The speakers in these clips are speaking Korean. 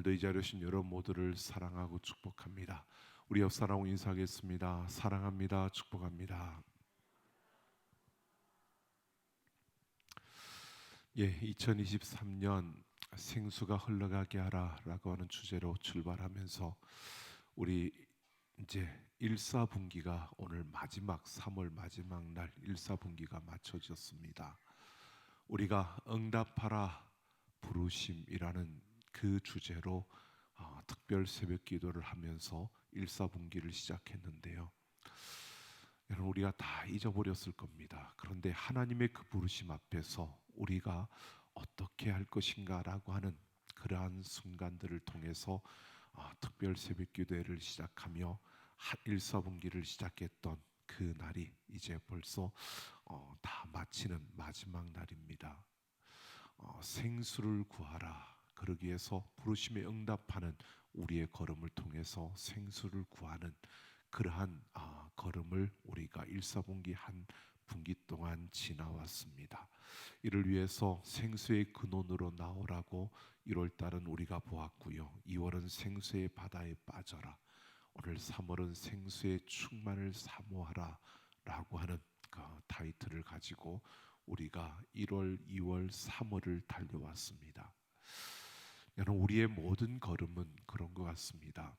오늘도 이 자리에 오신 여러분 모두를 사랑하고 축복합니다. 우리 옆 사람하고 인사하겠습니다. 사랑합니다. 축복합니다. 2023년 생수가 흘러가게 하라라고 하는 주제로 출발하면서 우리 이제 1사분기가 오늘 마지막 3월 마지막 날 1사분기가 맞춰졌습니다. 우리가 응답하라 부르심이라는 그 주제로 특별 새벽 기도를 하면서 1사분기를 시작했는데요. 여러분, 우리가 다 잊어버렸을 겁니다. 그런데 하나님의 그 부르심 앞에서 우리가 어떻게 할 것인가 라고 하는 그러한 순간들을 통해서 특별 새벽 기도회를 시작하며 1사분기를 시작했던 그 날이 이제 벌써 다 마치는 마지막 날입니다. 생수를 구하라, 그러기 위해서 부르심에 응답하는 우리의 걸음을 통해서 생수를 구하는 그러한 걸음을 우리가 1사분기 한 분기 동안 지나왔습니다. 이를 위해서 생수의 근원으로 나오라고 1월달은 우리가 보았고요. 2월은 생수의 바다에 빠져라, 오늘 3월은 생수의 충만을 사모하라 라고 하는 그 타이틀을 가지고 우리가 1월, 2월, 3월을 달려왔습니다. 여러분, 우리의 모든 걸음은 그런 것 같습니다.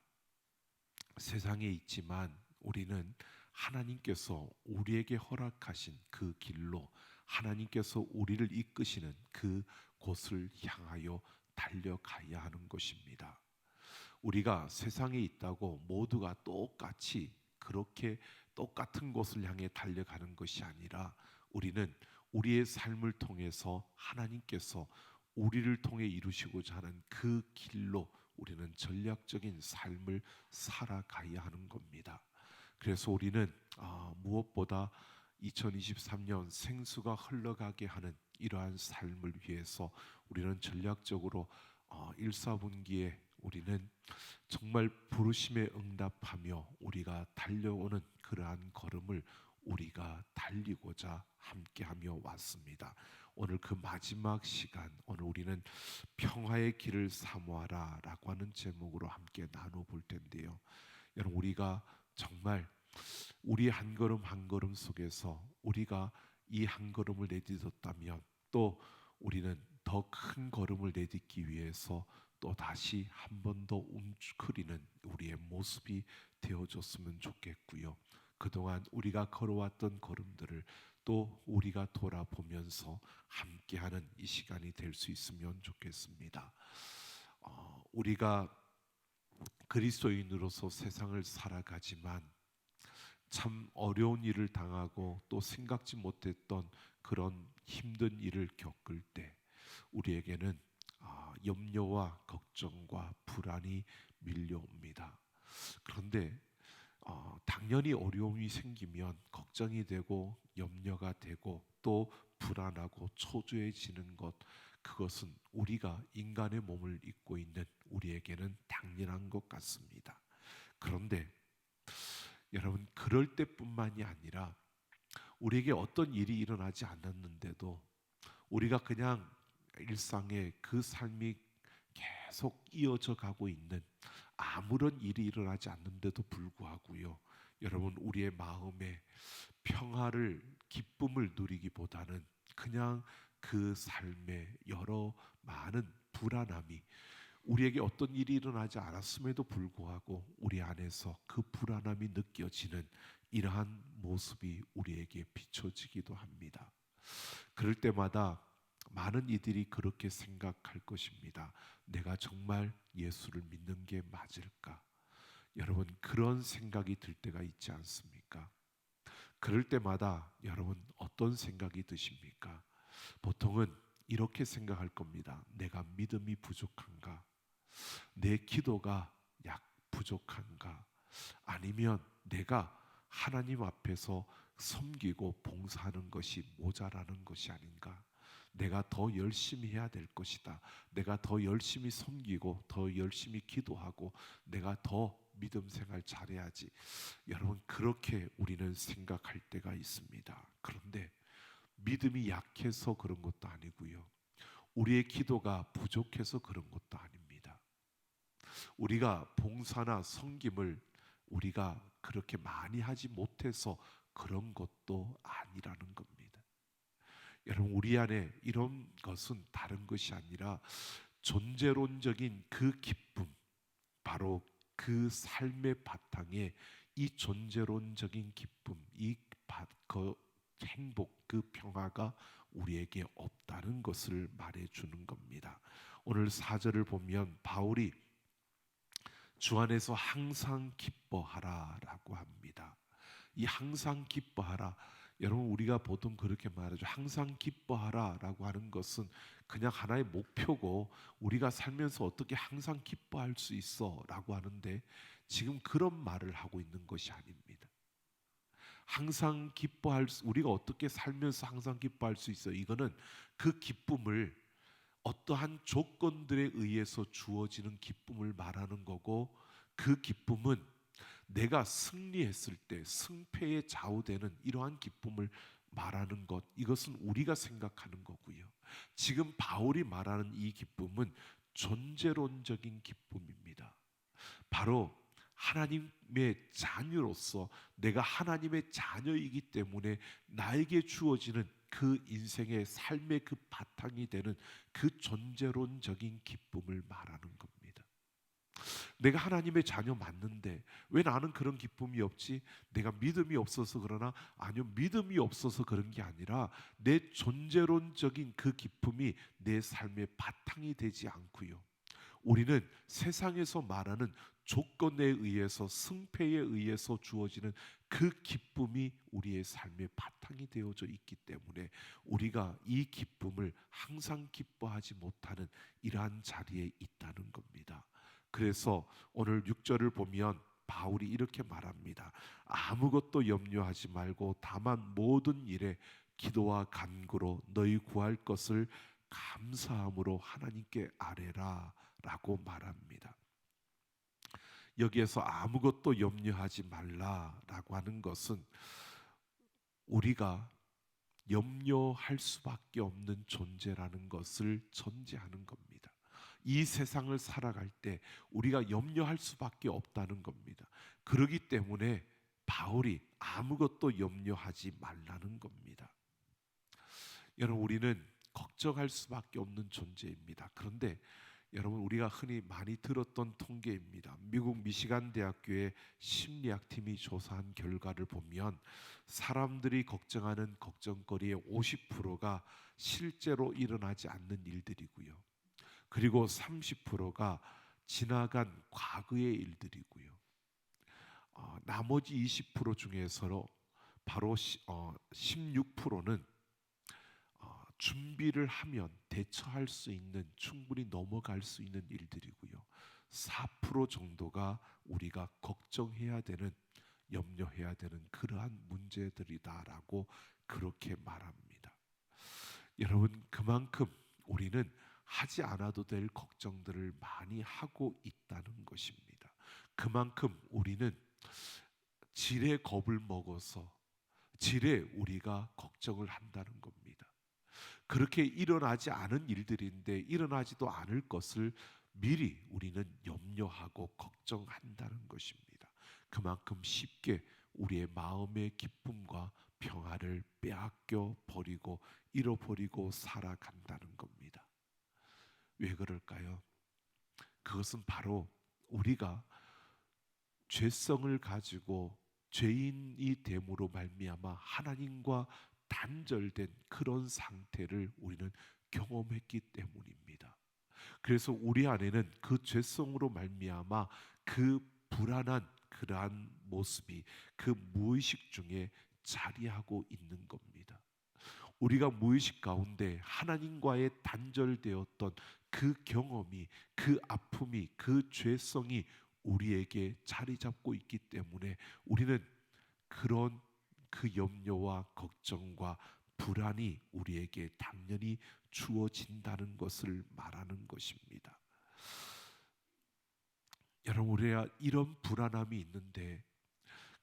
세상에 있지만 우리는 하나님께서 우리에게 허락하신 그 길로, 하나님께서 우리를 이끄시는 그 곳을 향하여 달려가야 하는 것입니다. 우리가 세상에 있다고 모두가 똑같이 그렇게 똑같은 곳을 향해 달려가는 것이 아니라 우리는 우리의 삶을 통해서 하나님께서 우리를 통해 이루시고자 하는 그 길로 우리는 전략적인 삶을 살아가야 하는 겁니다. 그래서 우리는 무엇보다 2023년 생수가 흘러가게 하는 이러한 삶을 위해서 우리는 전략적으로 1사분기에 우리는 정말 부르심에 응답하며 우리가 달려오는 그러한 걸음을 우리가 달리고자 함께하며 왔습니다. 오늘 그 마지막 시간, 오늘 우리는 평화의 길을 사모하라 라고 하는 제목으로 함께 나눠볼 텐데요. 여러분, 우리가 정말 우리 한 걸음 한 걸음 속에서 우리가 이 한 걸음을 내딛었다면 또 우리는 더 큰 걸음을 내딛기 위해서 또 다시 한 번 더 움츠리는 우리의 모습이 되어줬으면 좋겠고요. 그동안 우리가 걸어왔던 걸음들을 또 우리가 돌아보면서 함께하는 이 시간이 될 수 있으면 좋겠습니다. 우리가 그리스도인으로서 세상을 살아가지만 참 어려운 일을 당하고 또 생각지 못했던 그런 힘든 일을 겪을 때 우리에게는 염려와 걱정과 불안이 밀려옵니다. 그런데 당연히 어려움이 생기면 걱정이 되고 염려가 되고 또 불안하고 초조해지는 것, 그것은 우리가 인간의 몸을 입고 있는 우리에게는 당연한 것 같습니다. 그런데 여러분, 그럴 때뿐만이 아니라 우리에게 어떤 일이 일어나지 않았는데도 우리가 그냥 일상의 그 삶이 계속 이어져 가고 있는, 아무런 일이 일어나지 않는데도 불구하고요, 여러분, 우리의 마음에 평화를, 기쁨을 누리기보다는 그냥 그 삶에 여러 많은 불안함이, 우리에게 어떤 일이 일어나지 않았음에도 불구하고 우리 안에서 그 불안함이 느껴지는 이러한 모습이 우리에게 비춰지기도 합니다. 그럴 때마다 많은 이들이 그렇게 생각할 것입니다. 내가 정말 예수를 믿는 게 맞을까? 여러분, 그런 생각이 들 때가 있지 않습니까? 그럴 때마다 여러분, 어떤 생각이 드십니까? 보통은 이렇게 생각할 겁니다. 내가 믿음이 부족한가? 내 기도가 부족한가? 아니면 내가 하나님 앞에서 섬기고 봉사하는 것이 모자라는 것이 아닌가? 내가 더 열심히 해야 될 것이다. 내가 더 열심히 섬기고 더 열심히 기도하고 내가 더 믿음 생활 잘해야지. 여러분, 그렇게 우리는 생각할 때가 있습니다. 그런데 믿음이 약해서 그런 것도 아니고요, 우리의 기도가 부족해서 그런 것도 아닙니다. 우리가 봉사나 섬김을 우리가 그렇게 많이 하지 못해서 그런 것도 아니라는 겁니다. 여러분, 우리 안에 이런 것은 다른 것이 아니라 존재론적인 그 기쁨, 바로 그 삶의 바탕에 이 존재론적인 기쁨, 그 행복, 그 평화가 우리에게 없다는 것을 말해주는 겁니다. 오늘 4절을 보면 바울이 주 안에서 항상 기뻐하라라고 합니다. 이 항상 기뻐하라, 여러분 우리가 보통 그렇게 말하죠. 항상 기뻐하라라고 하는 것은 그냥 하나의 목표고 우리가 살면서 어떻게 항상 기뻐할 수 있어라고 하는데, 지금 그런 말을 하고 있는 것이 아닙니다. 항상 우리가 어떻게 살면서 항상 기뻐할 수 있어? 이거는 그 기쁨을 어떠한 조건들에 의해서 주어지는 기쁨을 말하는 거고, 그 기쁨은 내가 승리했을 때 승패에 좌우되는 이러한 기쁨을 말하는 것, 이것은 우리가 생각하는 거고요. 지금 바울이 말하는 이 기쁨은 존재론적인 기쁨입니다. 바로 하나님의 자녀로서 내가 하나님의 자녀이기 때문에 나에게 주어지는 그 인생의 삶의 그 바탕이 되는 그 존재론적인 기쁨을 말하는 겁니다. 내가 하나님의 자녀 맞는데 왜 나는 그런 기쁨이 없지? 내가 믿음이 없어서 그러나? 아니요, 믿음이 없어서 그런 게 아니라 내 존재론적인 그 기쁨이 내 삶의 바탕이 되지 않고요, 우리는 세상에서 말하는 조건에 의해서 승패에 의해서 주어지는 그 기쁨이 우리의 삶의 바탕이 되어져 있기 때문에 우리가 이 기쁨을 항상 기뻐하지 못하는 이러한 자리에 있다는 겁니다. 그래서 오늘 6절을 보면 바울이 이렇게 말합니다. 아무것도 염려하지 말고 다만 모든 일에 기도와 간구로 너희 구할 것을 감사함으로 하나님께 아뢰라 라고 말합니다. 여기에서 아무것도 염려하지 말라라고 하는 것은 우리가 염려할 수밖에 없는 존재라는 것을 전제하는 겁니다. 이 세상을 살아갈 때 우리가 염려할 수밖에 없다는 겁니다. 그렇기 때문에 바울이 아무것도 염려하지 말라는 겁니다. 여러분, 우리는 걱정할 수밖에 없는 존재입니다. 그런데 여러분, 우리가 흔히 많이 들었던 통계입니다. 미국 미시간 대학교의 심리학팀이 조사한 결과를 보면 사람들이 걱정하는 걱정거리의 50%가 실제로 일어나지 않는 일들이고요, 그리고 30%가 지나간 과거의 일들이고요, 나머지 20% 중에서 바로 16%는 준비를 하면 대처할 수 있는, 충분히 넘어갈 수 있는 일들이고요, 4% 정도가 우리가 걱정해야 되는, 염려해야 되는 그러한 문제들이다라고 그렇게 말합니다. 여러분, 그만큼 우리는 하지 않아도 될 걱정들을 많이 하고 있다는 것입니다. 그만큼 우리는 지레 겁을 먹어서 지레 우리가 걱정을 한다는 겁니다. 그렇게 일어나지 않은 일들인데 일어나지도 않을 것을 미리 우리는 염려하고 걱정한다는 것입니다. 그만큼 쉽게 우리의 마음의 기쁨과 평화를 빼앗겨 버리고 잃어버리고 살아간다는 겁니다. 왜 그럴까요? 그것은 바로 우리가 죄성을 가지고 죄인이 됨으로 말미암아 하나님과 단절된 그런 상태를 우리는 경험했기 때문입니다. 그래서 우리 안에는 그 죄성으로 말미암아 그 불안한 그러한 모습이 그 무의식 중에 자리하고 있는 겁니다. 우리가 무의식 가운데 하나님과의 단절되었던 그 경험이, 그 아픔이, 그 죄성이 우리에게 자리 잡고 있기 때문에 우리는 그런 그 염려와 걱정과 불안이 우리에게 당연히 주어진다는 것을 말하는 것입니다. 여러분, 우리가 이런 불안함이 있는데,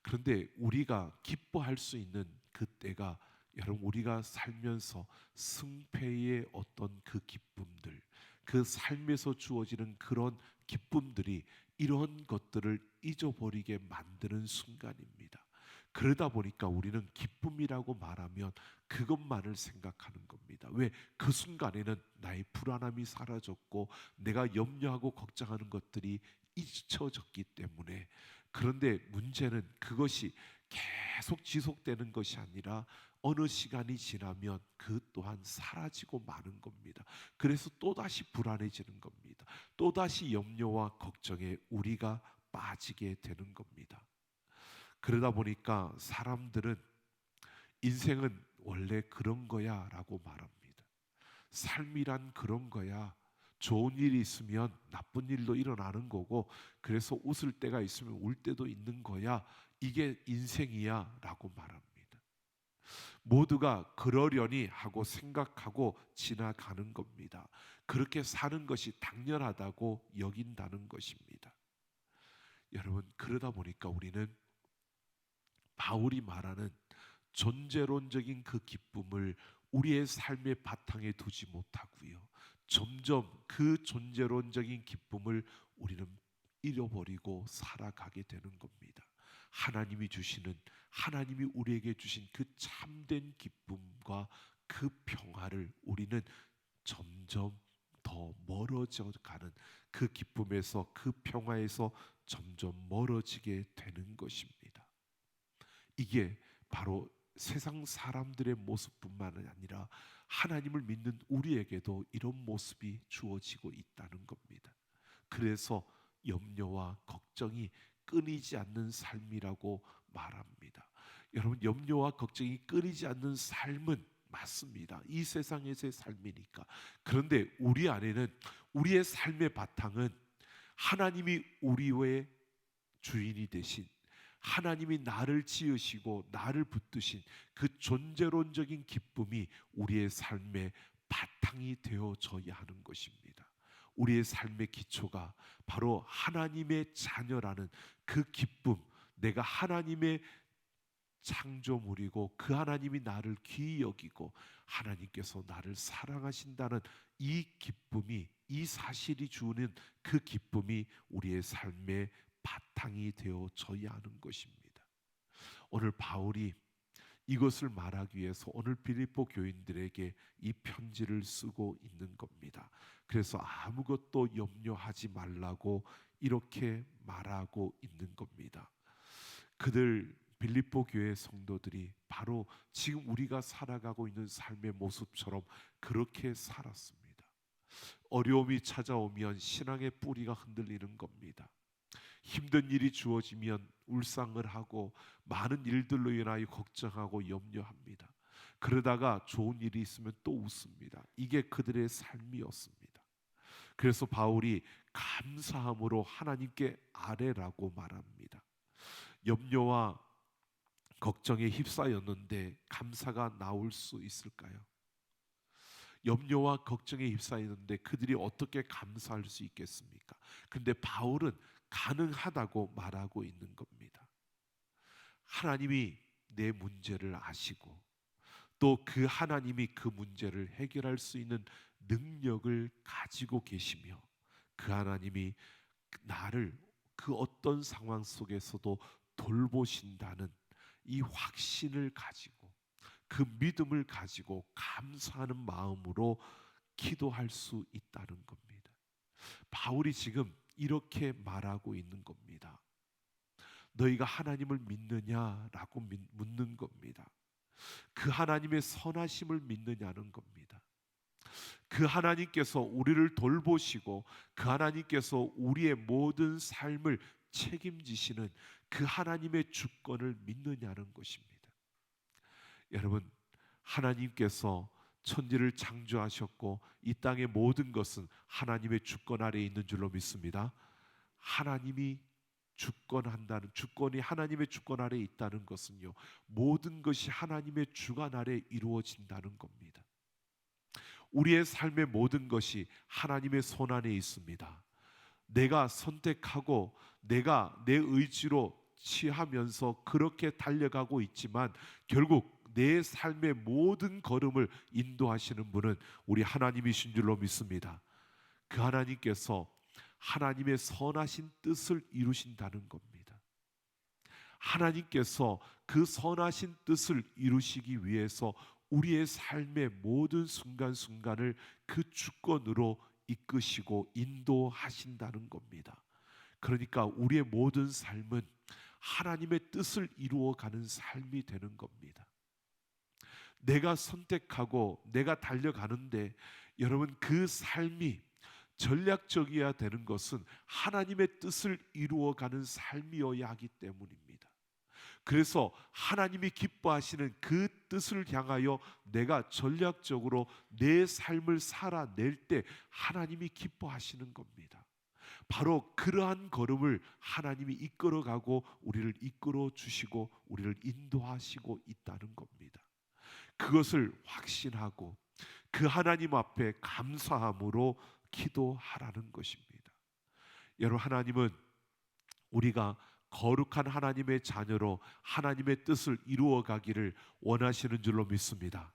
그런데 우리가 기뻐할 수 있는 그때가, 여러분, 우리가 살면서 승패의 어떤 그 기쁨들, 그 삶에서 주어지는 그런 기쁨들이 이런 것들을 잊어버리게 만드는 순간입니다. 그러다 보니까 우리는 기쁨이라고 말하면 그것만을 생각하는 겁니다. 왜? 그 순간에는 나의 불안함이 사라졌고 내가 염려하고 걱정하는 것들이 잊혀졌기 때문에. 그런데 문제는 그것이 계속 지속되는 것이 아니라 어느 시간이 지나면 그 또한 사라지고 마는 겁니다. 그래서 또다시 불안해지는 겁니다. 또다시 염려와 걱정에 우리가 빠지게 되는 겁니다. 그러다 보니까 사람들은 인생은 원래 그런 거야 라고 말합니다. 삶이란 그런 거야. 좋은 일이 있으면 나쁜 일도 일어나는 거고, 그래서 웃을 때가 있으면 울 때도 있는 거야. 이게 인생이야 라고 말합니다. 모두가 그러려니 하고 생각하고 지나가는 겁니다. 그렇게 사는 것이 당연하다고 여긴다는 것입니다. 여러분, 그러다 보니까 우리는 바울이 말하는 존재론적인 그 기쁨을 우리의 삶의 바탕에 두지 못하고요, 점점 그 존재론적인 기쁨을 우리는 잃어버리고 살아가게 되는 겁니다. 하나님이 우리에게 주신 그 참된 기쁨과 그 평화를 우리는 점점 더 멀어져 가는, 그 기쁨에서, 그 평화에서 점점 멀어지게 되는 것입니다. 이게 바로 세상 사람들의 모습뿐만 아니라 하나님을 믿는 우리에게도 이런 모습이 주어지고 있다는 겁니다. 그래서 염려와 걱정이 끊이지 않는 삶이라고 말합니다. 여러분, 염려와 걱정이 끊이지 않는 삶은 맞습니다. 이 세상에서의 삶이니까. 그런데 우리 안에는, 우리의 삶의 바탕은 하나님이 우리의 주인이 되신, 하나님이 나를 지으시고 나를 붙드신 그 존재론적인 기쁨이 우리의 삶의 바탕이 되어져야 하는 것입니다. 우리의 삶의 기초가 바로 하나님의 자녀라는 그 기쁨, 내가 하나님의 창조물이고 그 하나님이 나를 귀히 여기고 하나님께서 나를 사랑하신다는 이 기쁨이, 이 사실이 주는 그 기쁨이 우리의 삶의 바탕이 되어져야 하는 것입니다. 오늘 바울이 이것을 말하기 위해서 오늘 빌립보 교인들에게 이 편지를 쓰고 있는 겁니다. 그래서 아무것도 염려하지 말라고 이렇게 말하고 있는 겁니다. 그들 빌립보 교회 성도들이 바로 지금 우리가 살아가고 있는 삶의 모습처럼 그렇게 살았습니다. 어려움이 찾아오면 신앙의 뿌리가 흔들리는 겁니다. 힘든 일이 주어지면 울상을 하고 많은 일들로 인하여 걱정하고 염려합니다. 그러다가 좋은 일이 있으면 또 웃습니다. 이게 그들의 삶이었습니다. 그래서 바울이 감사함으로 하나님께 아뢰라고 말합니다. 염려와 걱정에 휩싸였는데 감사가 나올 수 있을까요? 염려와 걱정에 휩싸이는데 그들이 어떻게 감사할 수 있겠습니까? 그런데 바울은 가능하다고 말하고 있는 겁니다. 하나님이 내 문제를 아시고 또 그 하나님이 그 문제를 해결할 수 있는 능력을 가지고 계시며 그 하나님이 나를 그 어떤 상황 속에서도 돌보신다는 이 확신을 가지고, 그 믿음을 가지고 감사하는 마음으로 기도할 수 있다는 겁니다. 바울이 지금 이렇게 말하고 있는 겁니다. 너희가 하나님을 믿느냐라고 묻는 겁니다. 그 하나님의 선하심을 믿느냐는 겁니다. 그 하나님께서 우리를 돌보시고 그 하나님께서 우리의 모든 삶을 책임지시는 그 하나님의 주권을 믿느냐는 것입니다. 여러분, 하나님께서 천지를 창조하셨고 이 땅의 모든 것은 하나님의 주권 아래에 있는 줄로 믿습니다. 하나님이 주권한다는, 주권이 하나님의 주권 아래에 있다는 것은요, 모든 것이 하나님의 주관 아래에 이루어진다는 겁니다. 우리의 삶의 모든 것이 하나님의 손 안에 있습니다. 내가 선택하고 내가 내 의지로 취하면서 그렇게 달려가고 있지만 결국 내 삶의 모든 걸음을 인도하시는 분은 우리 하나님이신 줄로 믿습니다. 그 하나님께서 하나님의 선하신 뜻을 이루신다는 겁니다. 하나님께서 그 선하신 뜻을 이루시기 위해서 우리의 삶의 모든 순간순간을 그 주권으로 이끄시고 인도하신다는 겁니다. 그러니까 우리의 모든 삶은 하나님의 뜻을 이루어가는 삶이 되는 겁니다. 내가 선택하고 내가 달려가는데 여러분, 그 삶이 전략적이어야 되는 것은 하나님의 뜻을 이루어가는 삶이어야 하기 때문입니다. 그래서 하나님이 기뻐하시는 그 뜻을 향하여 내가 전략적으로 내 삶을 살아낼 때 하나님이 기뻐하시는 겁니다. 바로 그러한 걸음을 하나님이 이끌어가고 우리를 이끌어 주시고 우리를 인도하시고 있다는 겁니다. 그것을 확신하고 그 하나님 앞에 감사함으로 기도하라는 것입니다. 여러분, 하나님은 우리가 거룩한 하나님의 자녀로 하나님의 뜻을 이루어 가기를 원하시는 줄로 믿습니다.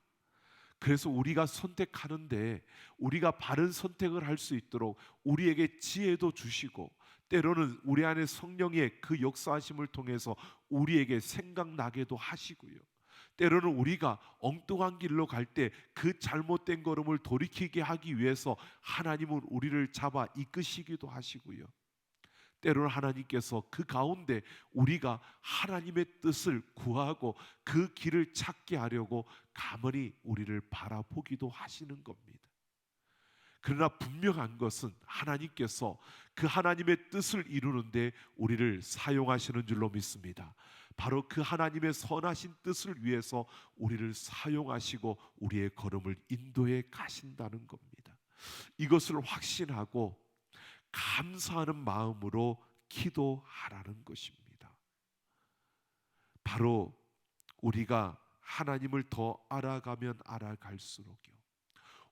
그래서 우리가 선택하는데 우리가 바른 선택을 할 수 있도록 우리에게 지혜도 주시고, 때로는 우리 안에 성령의 그 역사하심을 통해서 우리에게 생각나게도 하시고요, 때로는 우리가 엉뚱한 길로 갈 때 그 잘못된 걸음을 돌이키게 하기 위해서 하나님은 우리를 잡아 이끄시기도 하시고요, 때로는 하나님께서 그 가운데 우리가 하나님의 뜻을 구하고 그 길을 찾게 하려고 가만히 우리를 바라보기도 하시는 겁니다. 그러나 분명한 것은 하나님께서 그 하나님의 뜻을 이루는데 우리를 사용하시는 줄로 믿습니다. 바로 그 하나님의 선하신 뜻을 위해서 우리를 사용하시고 우리의 걸음을 인도해 가신다는 겁니다. 이것을 확신하고 감사하는 마음으로 기도하라는 것입니다. 바로 우리가 하나님을 더 알아가면 알아갈수록요,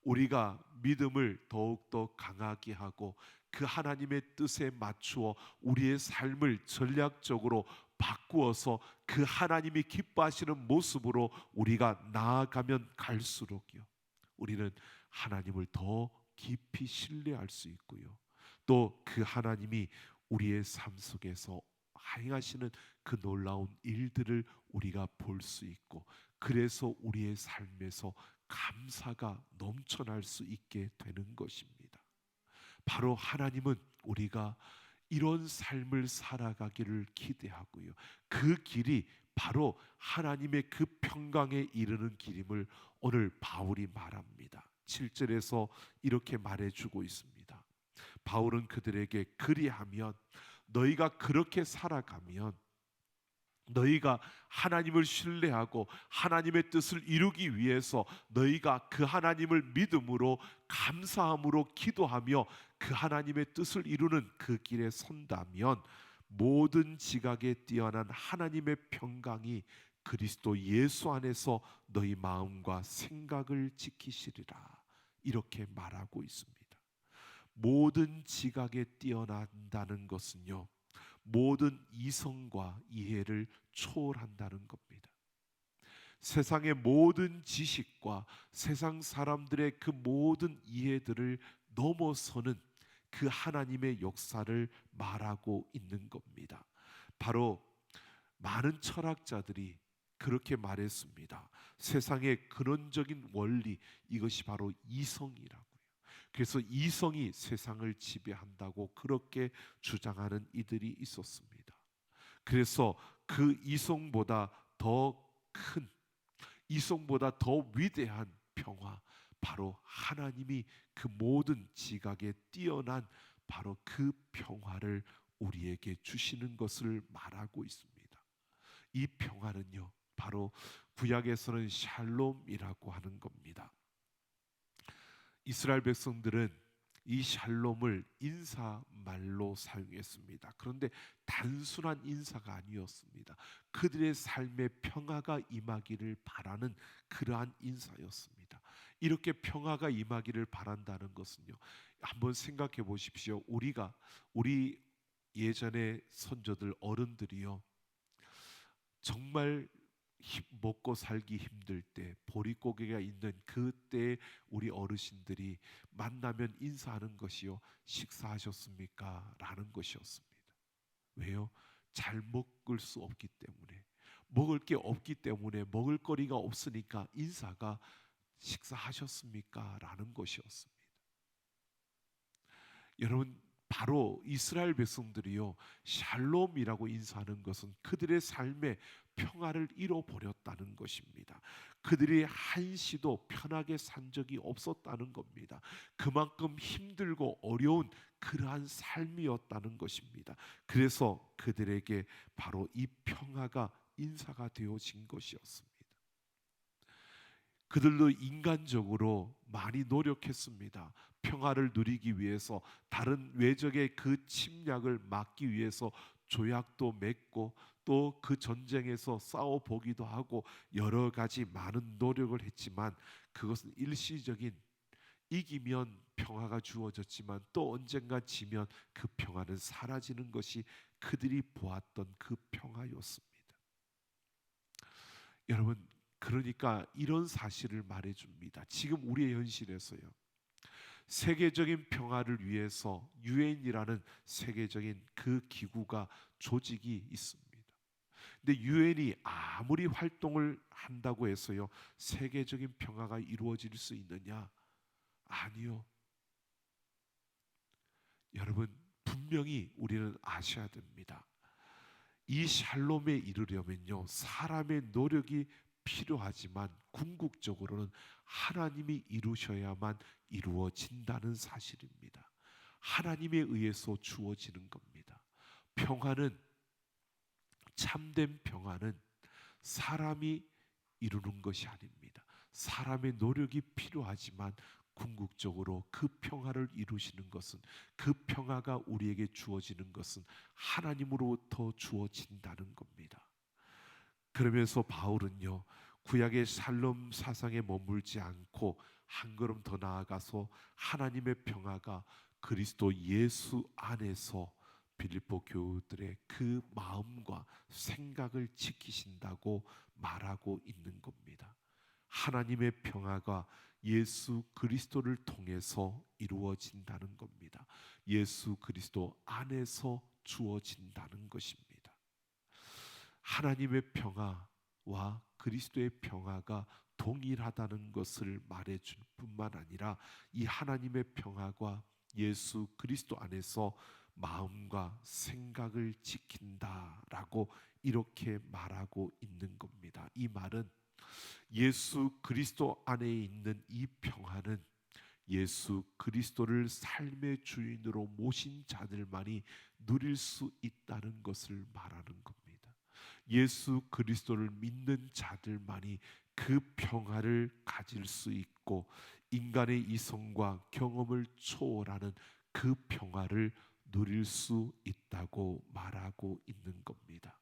우리가 믿음을 더욱더 강하게 하고 그 하나님의 뜻에 맞추어 우리의 삶을 전략적으로 바꾸어서 그 하나님이 기뻐하시는 모습으로 우리가 나아가면 갈수록요, 우리는 하나님을 더 깊이 신뢰할 수 있고요, 또 그 하나님이 우리의 삶 속에서 행하시는 그 놀라운 일들을 우리가 볼 수 있고, 그래서 우리의 삶에서 감사가 넘쳐날 수 있게 되는 것입니다. 바로 하나님은 우리가 이런 삶을 살아가기를 기대하고요, 그 길이 바로 하나님의 그 평강에 이르는 길임을 오늘 바울이 말합니다. 7절에서 이렇게 말해주고 있습니다. 바울은 그들에게 그리하면, 너희가 그렇게 살아가면, 너희가 하나님을 신뢰하고 하나님의 뜻을 이루기 위해서 너희가 그 하나님을 믿음으로 감사함으로 기도하며 그 하나님의 뜻을 이루는 그 길에 선다면 모든 지각에 뛰어난 하나님의 평강이 그리스도 예수 안에서 너희 마음과 생각을 지키시리라, 이렇게 말하고 있습니다. 모든 지각에 뛰어난다는 것은요, 모든 이성과 이해를 초월한다는 겁니다. 세상의 모든 지식과 세상 사람들의 그 모든 이해들을 넘어서는 그 하나님의 역사를 말하고 있는 겁니다. 바로 많은 철학자들이 그렇게 말했습니다. 세상의 근원적인 원리, 이것이 바로 이성이라고. 그래서 이성이 세상을 지배한다고 그렇게 주장하는 이들이 있었습니다. 그래서 그 이성보다 더 큰, 이성보다 더 위대한 평화, 바로 하나님이 그 모든 지각에 뛰어난 바로 그 평화를 우리에게 주시는 것을 말하고 있습니다. 이 평화는요, 바로 구약에서는 샬롬이라고 하는 겁니다. 이스라엘 백성들은 이 샬롬을 인사말로 사용했습니다. 그런데 단순한 인사가 아니었습니다. 그들의 삶에 평화가 임하기를 바라는 그러한 인사였습니다. 이렇게 평화가 임하기를 바란다는 것은요, 한번 생각해 보십시오. 우리 예전에 선조들 어른들이요, 정말 먹고 살기 힘들 때, 보릿고개가 있는 그때 우리 어르신들이 만나면 인사하는 것이요, 식사하셨습니까? 라는 것이었습니다. 왜요? 잘 먹을 수 없기 때문에, 먹을 게 없기 때문에, 먹을 거리가 없으니까 인사가 식사하셨습니까? 라는 것이었습니다. 여러분, 바로 이스라엘 백성들이요, 샬롬이라고 인사하는 것은 그들의 삶에 평화를 잃어버렸다는 것입니다. 그들이 한시도 편하게 산 적이 없었다는 겁니다. 그만큼 힘들고 어려운 그러한 삶이었다는 것입니다. 그래서 그들에게 바로 이 평화가 인사가 되어진 것이었습니다. 그들도 인간적으로 많이 노력했습니다. 평화를 누리기 위해서, 다른 외적의 그 침략을 막기 위해서 조약도 맺고, 또 그 전쟁에서 싸워 보기도 하고 여러 가지 많은 노력을 했지만, 그것은 일시적인, 이기면 평화가 주어졌지만 또 언젠가 지면 그 평화는 사라지는 것이 그들이 보았던 그 평화였습니다. 여러분, 그러니까 이런 사실을 말해줍니다. 지금 우리의 현실에서요, 세계적인 평화를 위해서 유엔이라는 세계적인 그 기구가, 조직이 있습니다. 근데 유엔이 아무리 활동을 한다고 해서요, 세계적인 평화가 이루어질 수 있느냐? 아니요. 여러분, 분명히 우리는 아셔야 됩니다. 이 샬롬에 이르려면요, 사람의 노력이 필요하지만 궁극적으로는 하나님이 이루셔야만 이루어진다는 사실입니다. 하나님에 의해서 주어지는 겁니다. 평화는, 참된 평화는 사람이 이루는 것이 아닙니다. 사람의 노력이 필요하지만 궁극적으로 그 평화를 이루시는 것은, 그 평화가 우리에게 주어지는 것은 하나님으로부터 주어진다는 겁니다. 그러면서 바울은요, 구약의 샬롬 사상에 머물지 않고 한 걸음 더 나아가서 하나님의 평화가 그리스도 예수 안에서 빌립보 교우들의 그 마음과 생각을 지키신다고 말하고 있는 겁니다. 하나님의 평화가 예수 그리스도를 통해서 이루어진다는 겁니다. 예수 그리스도 안에서 주어진다는 것입니다. 하나님의 평화와 그리스도의 평화가 동일하다는 것을 말해줄 뿐만 아니라, 이 하나님의 평화가 예수 그리스도 안에서 마음과 생각을 지킨다라고 이렇게 말하고 있는 겁니다. 이 말은 예수 그리스도 안에 있는 이 평화는 예수 그리스도를 삶의 주인으로 모신 자들만이 누릴 수 있다는 것을 말하는 겁니다. 예수 그리스도를 믿는 자들만이 그 평화를 가질 수 있고, 인간의 이성과 경험을 초월하는 그 평화를 누릴 수 있다고 말하고 있는 겁니다.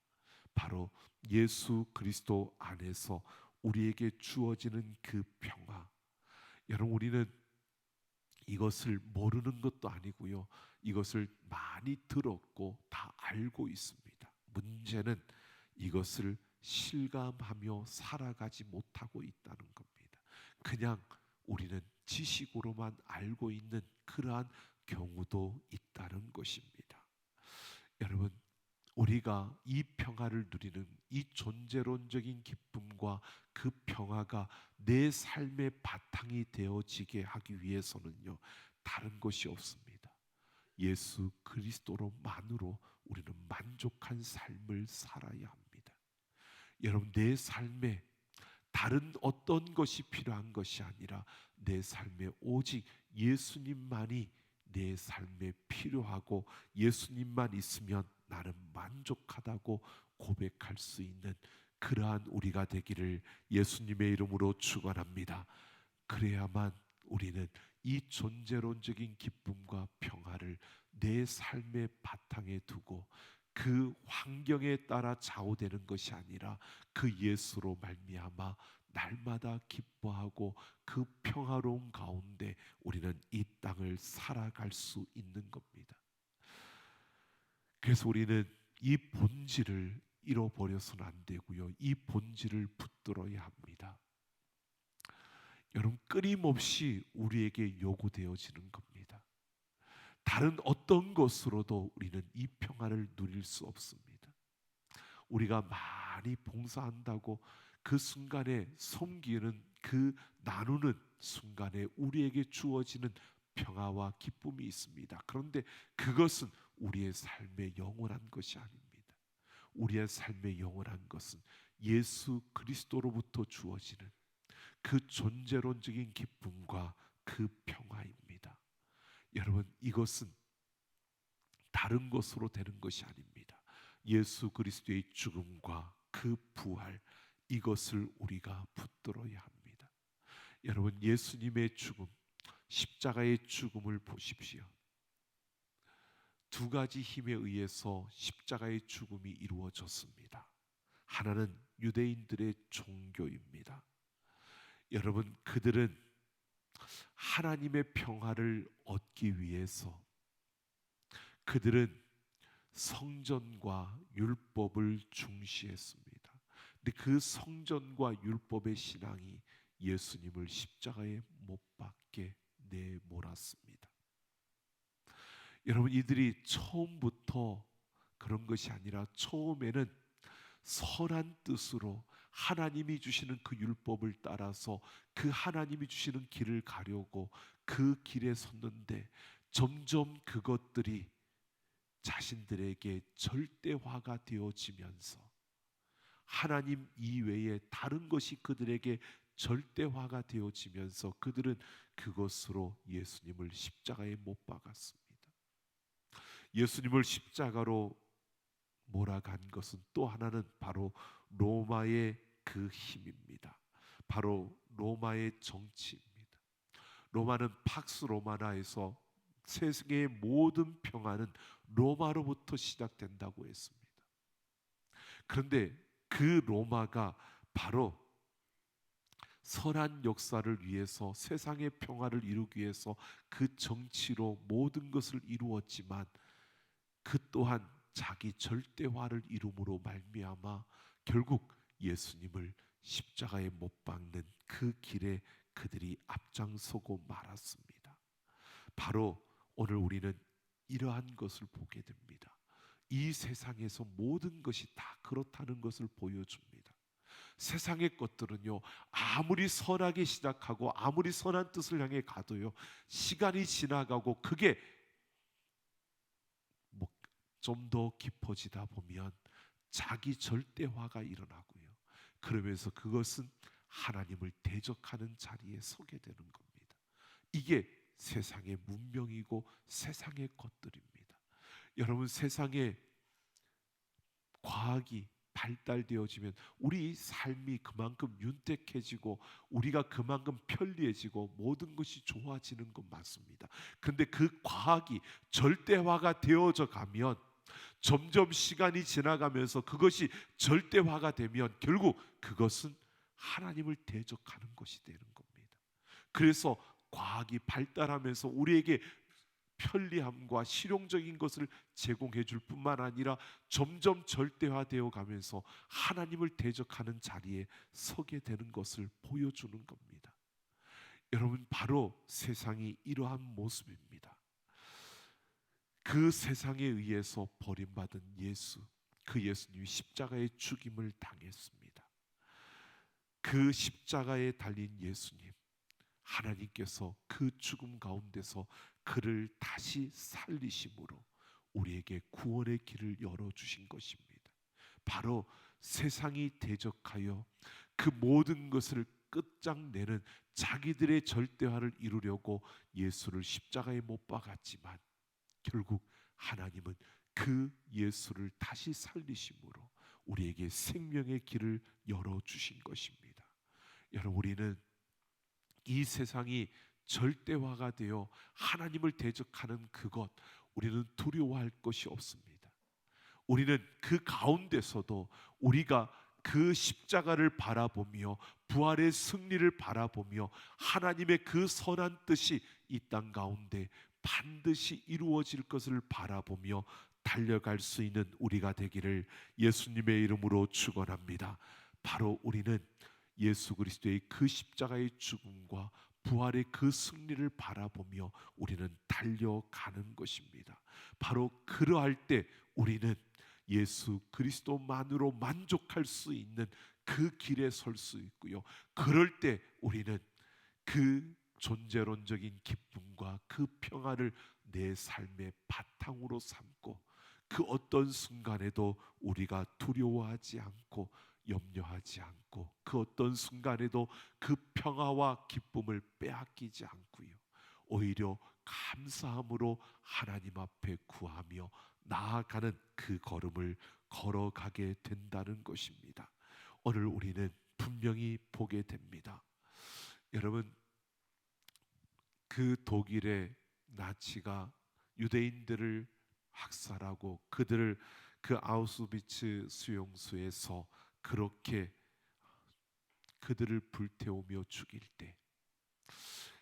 바로 예수 그리스도 안에서 우리에게 주어지는 그 평화. 여러분, 우리는 이것을 모르는 것도 아니고요, 이것을 많이 들었고 다 알고 있습니다. 문제는 이것을 실감하며 살아가지 못하고 있다는 겁니다. 그냥 우리는 지식으로만 알고 있는 그러한 경우도 있다는 것입니다. 여러분, 우리가 이 평화를 누리는 이 존재론적인 기쁨과 그 평화가 내 삶의 바탕이 되어지게 하기 위해서는요, 다른 것이 없습니다. 예수 그리스도로만으로 우리는 만족한 삶을 살아야 합니다. 여러분, 내 삶에 다른 어떤 것이 필요한 것이 아니라 내 삶에 오직 예수님만이 내 삶에 필요하고, 예수님만 있으면 나는 만족하다고 고백할 수 있는 그러한 우리가 되기를 예수님의 이름으로 축원합니다. 그래야만 우리는 이 존재론적인 기쁨과 평화를 내 삶의 바탕에 두고, 그 환경에 따라 좌우되는 것이 아니라 그 예수로 말미암아 날마다 기뻐하고 그 평화로운 가운데 우리는 이 땅을 살아갈 수 있는 겁니다. 그래서 우리는 이 본질을, 잃어버려서는 안 되고요. 이 본질을 붙들어야 합니다. 여러분, 끊임없이 우리에게 요구되어지는 겁니다. 다른 어떤 것으로도 우리는 이 평안을 누릴 수 없습니다. 우리가 많이 봉사한다고 그 순간에 섬기는, 그 나누는 순간에 우리에게 주어지는 평화와 기쁨이 있습니다. 그런데 그것은 우리의 삶의 영원한 것이 아닙니다. 우리의 삶의 영원한 것은 예수 그리스도로부터 주어지는 그 존재론적인 기쁨과 그 평화입니다. 여러분, 이것은 다른 것으로 되는 것이 아닙니다. 예수 그리스도의 죽음과 그 부활, 이것을 우리가 붙들어야 합니다. 여러분, 예수님의 죽음, 십자가의 죽음을 보십시오. 두 가지 힘에 의해서 십자가의 죽음이 이루어졌습니다. 하나는 유대인들의 종교입니다. 여러분, 그들은 하나님의 평화를 얻기 위해서 그들은 성전과 율법을 중시했습니다. 근데 그 성전과 율법의 신앙이 예수님을 십자가에 못 박게 내몰았습니다. 여러분, 이들이 처음부터 그런 것이 아니라 처음에는 선한 뜻으로 하나님이 주시는 그 율법을 따라서 그 하나님이 주시는 길을 가려고 그 길에 섰는데, 점점 그것들이 자신들에게 절대화가 되어지면서 하나님 이외에 다른 것이 그들에게 절대화가 되어지면서 그들은 그것으로 예수님을 십자가에 못 박았습니다. 예수님을 십자가로 몰아간 것은 또 하나는 바로 로마의 그 힘입니다. 바로 로마의 정치입니다. 로마는 팍스 로마나에서 세상의 모든 평화는 로마로부터 시작된다고 했습니다. 그런데 그 로마가 바로 선한 역사를 위해서, 세상의 평화를 이루기 위해서 그 정치로 모든 것을 이루었지만, 그 또한 자기 절대화를 이룸으로 말미암아 결국 예수님을 십자가에 못 박는 그 길에 그들이 앞장서고 말았습니다. 바로 오늘 우리는 이러한 것을 보게 됩니다. 이 세상에서 모든 것이 다 그렇다는 것을 보여줍니다. 세상의 것들은요, 아무리 선하게 시작하고 아무리 선한 뜻을 향해 가도요, 시간이 지나가고 그게 좀 더 깊어지다 보면 자기 절대화가 일어나고요, 그러면서 그것은 하나님을 대적하는 자리에 서게 되는 겁니다. 이게 세상의 문명이고 세상의 것들입니다. 여러분, 세상에 과학이 발달되어지면 우리 삶이 그만큼 윤택해지고 우리가 그만큼 편리해지고 모든 것이 좋아지는 건 맞습니다. 그런데 그 과학이 절대화가 되어져 가면, 점점 시간이 지나가면서 그것이 절대화가 되면 결국 그것은 하나님을 대적하는 것이 되는 겁니다. 그래서 과학이 발달하면서 우리에게 편리함과 실용적인 것을 제공해 줄 뿐만 아니라 점점 절대화되어 가면서 하나님을 대적하는 자리에 서게 되는 것을 보여주는 겁니다. 여러분, 바로 세상이 이러한 모습입니다. 그 세상에 의해서 버림받은 예수, 그 예수님이 십자가의 죽임을 당했습니다. 그 십자가에 달린 예수님, 하나님께서 그 죽음 가운데서 그를 다시 살리심으로 우리에게 구원의 길을 열어주신 것입니다. 바로 세상이 대적하여 그 모든 것을 끝장내는 자기들의 절대화를 이루려고 예수를 십자가에 못 박았지만, 결국 하나님은 그 예수를 다시 살리심으로 우리에게 생명의 길을 열어주신 것입니다. 여러분, 우리는 이 세상이 절대화가 되어 하나님을 대적하는 그것, 우리는 두려워할 것이 없습니다. 우리는 그 가운데서도 우리가 그 십자가를 바라보며 부활의 승리를 바라보며 하나님의 그 선한 뜻이 이 땅 가운데 반드시 이루어질 것을 바라보며 달려갈 수 있는 우리가 되기를 예수님의 이름으로 축원합니다. 바로 우리는 예수 그리스도의 그 십자가의 죽음과 부활의 그 승리를 바라보며 우리는 달려가는 것입니다. 바로 그러할 때 우리는 예수 그리스도만으로 만족할 수 있는 그 길에 설 수 있고요. 그럴 때 우리는 그 존재론적인 기쁨과 그 평화를 내 삶의 바탕으로 삼고 그 어떤 순간에도 우리가 두려워하지 않고 염려하지 않고 그 어떤 순간에도 그 평화와 기쁨을 빼앗기지 않고요. 오히려 감사함으로 하나님 앞에 구하며 나아가는 그 걸음을 걸어가게 된다는 것입니다. 오늘 우리는 분명히 보게 됩니다. 여러분, 그 독일의 나치가 유대인들을 학살하고 그들을 그 아우슈비츠 수용소에서 그렇게 그들을 불태우며 죽일 때,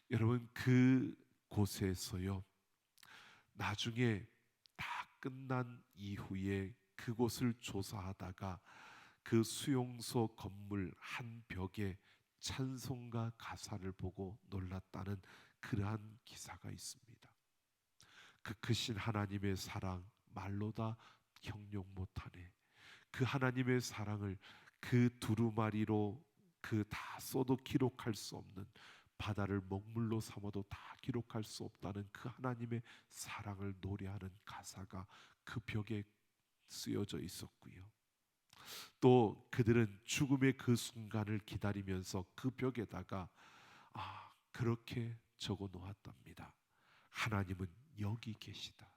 여러분 그 곳에서요, 나중에 다 끝난 이후에 그곳을 조사하다가 그 수용소 건물 한 벽에 찬송가 가사를 보고 놀랐다는 그러한 기사가 있습니다. 그 크신 하나님의 사랑 말로 다 형용 못하네. 그 하나님의 사랑을 그 두루마리로 그 다 써도 기록할 수 없는, 바다를 먹물로 삼아도 다 기록할 수 없다는 그 하나님의 사랑을 노래하는 가사가 그 벽에 쓰여져 있었고요. 또 그들은 죽음의 그 순간을 기다리면서 그 벽에다가 그렇게 적어 놓았답니다. 하나님은 여기 계시다.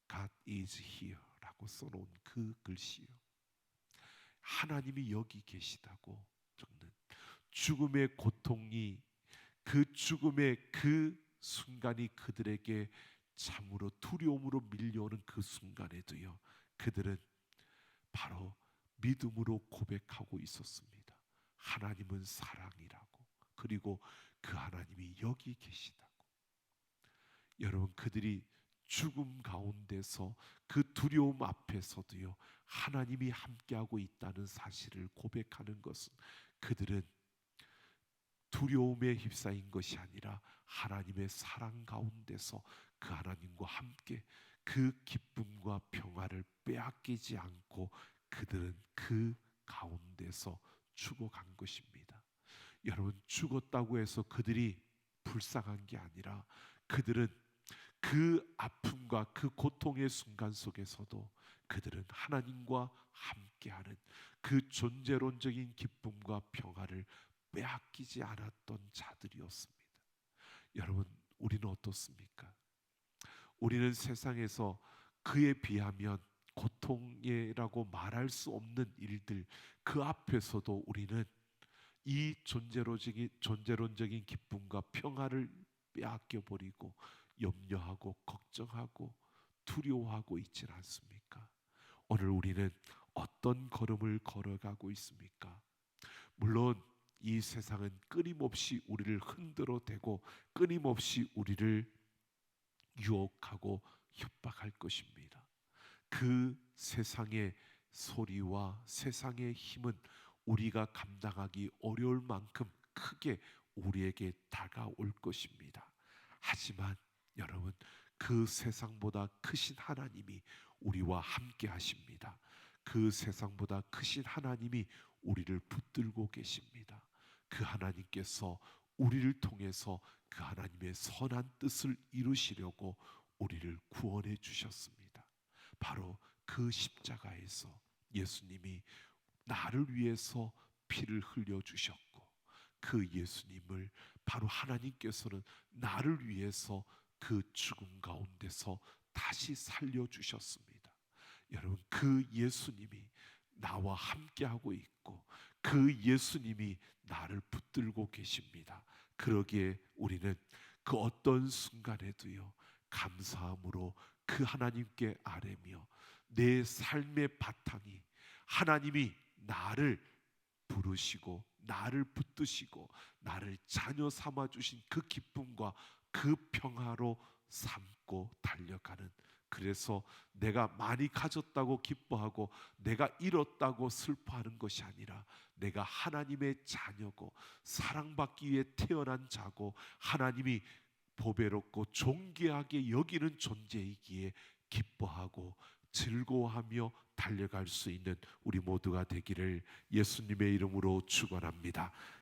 God is here 라고 써놓은 그 글씨요. 하나님이 여기 계시다고 적는, 죽음의 고통이, 그 죽음의 그 순간이 그들에게 참으로 두려움으로 밀려오는 그 순간에도요, 그들은 바로 믿음으로 고백하고 있었습니다. 하나님은 사랑이라고, 그리고 그 하나님이 여기 계시다고. 여러분, 그들이 죽음 가운데서 그 두려움 앞에서도요, 하나님이 함께하고 있다는 사실을 고백하는 것은, 그들은 두려움에 휩싸인 것이 아니라 하나님의 사랑 가운데서 그 하나님과 함께 그 기쁨과 평화를 빼앗기지 않고 그들은 그 가운데서 죽어간 것입니다. 여러분, 죽었다고 해서 그들이 불쌍한 게 아니라 그들은 그 아픔과 그 고통의 순간 속에서도 그들은 하나님과 함께하는 그 존재론적인 기쁨과 평화를 빼앗기지 않았던 자들이었습니다. 여러분, 우리는 어떻습니까? 우리는 세상에서 그에 비하면 고통이라고 말할 수 없는 일들, 그 앞에서도 우리는 이 존재론적인 기쁨과 평화를 빼앗겨 버리고 염려하고 걱정하고 두려워하고 있지 않습니까? 오늘 우리는 어떤 걸음을 걸어가고 있습니까? 물론 이 세상은 끊임없이 우리를 흔들어 대고 끊임없이 우리를 유혹하고 협박할 것입니다. 그 세상의 소리와 세상의 힘은 우리가 감당하기 어려울 만큼 크게 우리에게 다가올 것입니다. 하지만 여러분, 그 세상보다 크신 하나님이 우리와 함께 하십니다. 그 세상보다 크신 하나님이 우리를 붙들고 계십니다. 그 하나님께서 우리를 통해서 그 하나님의 선한 뜻을 이루시려고 우리를 구원해 주셨습니다. 바로 그 십자가에서 예수님이 나를 위해서 피를 흘려 주셨고, 그 예수님을 바로 하나님께서는 나를 위해서 그 죽음 가운데서 다시 살려 주셨습니다. 여러분, 그 예수님이 나와 함께하고 있고 그 예수님이 나를 붙들고 계십니다. 그러기에 우리는 그 어떤 순간에도요, 감사함으로 그 하나님께 아뢰며 내 삶의 바탕이 하나님이 나를 부르시고 나를 붙드시고 나를 자녀 삼아 주신 그 기쁨과 그 평화로 삼고 달려가는 그래서 내가 많이 가졌다고 기뻐하고 내가 잃었다고 슬퍼하는 것이 아니라 내가 하나님의 자녀고 사랑받기 위해 태어난 자고 하나님이 보배롭고 존귀하게 여기는 존재이기에 기뻐하고 즐거워하며 달려갈 수 있는 우리 모두가 되기를 예수님의 이름으로 축원합니다.